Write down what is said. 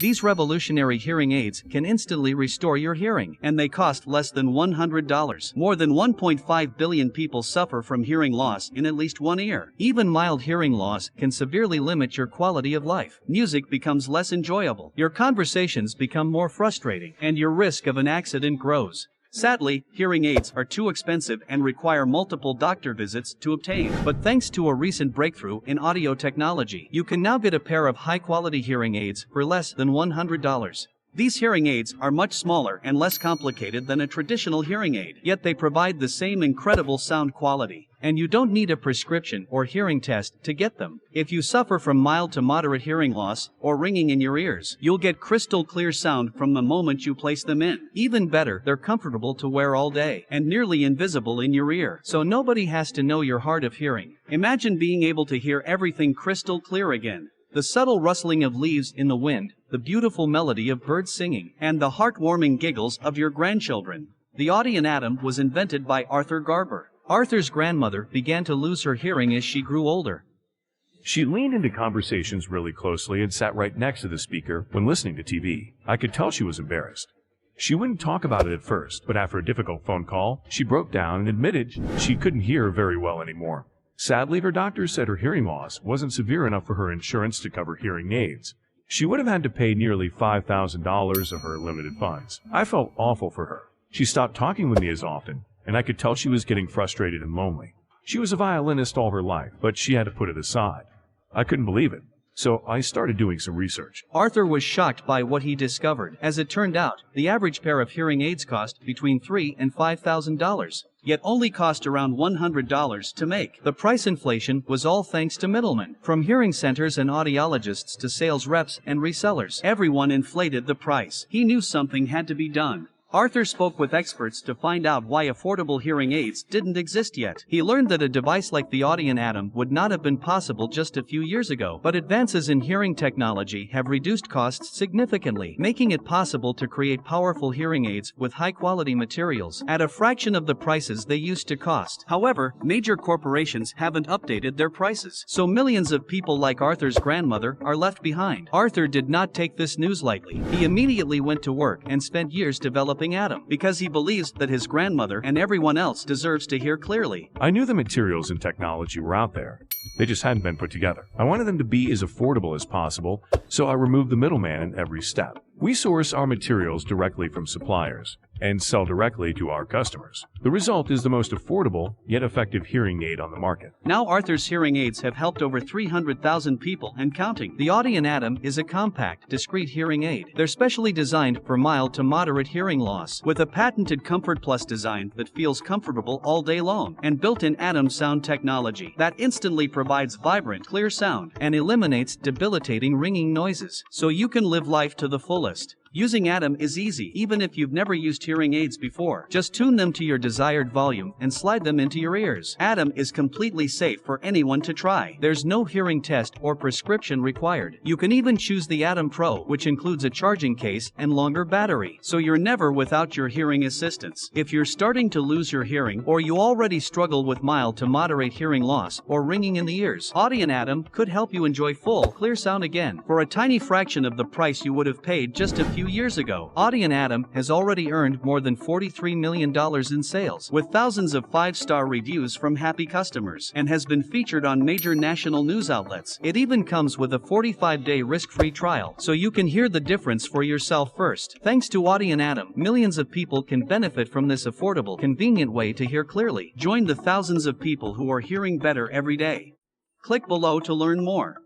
These revolutionary hearing aids can instantly restore your hearing, and they cost less than $100. More than 1.5 billion people suffer from hearing loss in at least one ear. Even mild hearing loss can severely limit your quality of life. Music becomes less enjoyable, your conversations become more frustrating, and your risk of an accident grows. Sadly, hearing aids are too expensive and require multiple doctor visits to obtain. But thanks to a recent breakthrough in audio technology, you can now get a pair of high-quality hearing aids for less than $100. These hearing aids are much smaller and less complicated than a traditional hearing aid, yet they provide the same incredible sound quality. And you don't need a prescription or hearing test to get them. If you suffer from mild to moderate hearing loss or ringing in your ears, you'll get crystal clear sound from the moment you place them in. Even better, they're comfortable to wear all day and nearly invisible in your ear, so nobody has to know you're hard of hearing. Imagine being able to hear everything crystal clear again. The subtle rustling of leaves in the wind, the beautiful melody of birds singing, and the heartwarming giggles of your grandchildren. The Audien Atom was invented by Arthur Garber. Arthur's grandmother began to lose her hearing as she grew older. She leaned into conversations really closely and sat right next to the speaker when listening to TV. I could tell she was embarrassed. She wouldn't talk about it at first, but after a difficult phone call, she broke down and admitted she couldn't hear very well anymore. Sadly, her doctors said her hearing loss wasn't severe enough for her insurance to cover hearing aids. She would have had to pay nearly $5,000 of her limited funds. I felt awful for her. She stopped talking with me as often, and I could tell she was getting frustrated and lonely. She was a violinist all her life, but she had to put it aside. I couldn't believe it, so I started doing some research. Arthur was shocked by what he discovered. As it turned out, the average pair of hearing aids cost between $3,000 and $5,000. Yet only cost around $100 to make. The price inflation was all thanks to middlemen. From hearing centers and audiologists to sales reps and resellers, everyone inflated the price. He knew something had to be done. Arthur spoke with experts to find out why affordable hearing aids didn't exist yet. He learned that a device like the Audien Atom would not have been possible just a few years ago, but advances in hearing technology have reduced costs significantly, making it possible to create powerful hearing aids with high-quality materials at a fraction of the prices they used to cost. However, major corporations haven't updated their prices, so millions of people like Arthur's grandmother are left behind. Arthur did not take this news lightly. He immediately went to work and spent years developing Atom, because he believes that his grandmother and everyone else deserves to hear clearly. I knew the materials and technology were out there. They just hadn't been put together. I wanted them to be as affordable as possible, so I removed the middleman in every step. We source our materials directly from suppliers and sell directly to our customers. The result is the most affordable yet effective hearing aid on the market. Now Arthur's hearing aids have helped over 300,000 people and counting. The Audien Atom is a compact, discreet hearing aid. They're specially designed for mild to moderate hearing loss, with a patented Comfort Plus design that feels comfortable all day long, and built-in Atom sound technology that instantly provides vibrant, clear sound and eliminates debilitating ringing noises, so you can live life to the fullest. Using Atom is easy, even if you've never used hearing aids before. Just tune them to your desired volume and slide them into your ears. Atom is completely safe for anyone to try. There's no hearing test or prescription required. You can even choose the Atom Pro, which includes a charging case and longer battery, so you're never without your hearing assistance. If you're starting to lose your hearing, or you already struggle with mild to moderate hearing loss or ringing in the ears, Audien Atom could help you enjoy full, clear sound again for a tiny fraction of the price you would have paid just a few years ago. Audien Atom has already earned more than $43 million in sales, with thousands of 5-star reviews from happy customers, and has been featured on major national news outlets. It even comes with a 45-day risk-free trial, so you can hear the difference for yourself first. Thanks to Audien Atom, millions of people can benefit from this affordable, convenient way to hear clearly. Join the thousands of people who are hearing better every day. Click below to learn more.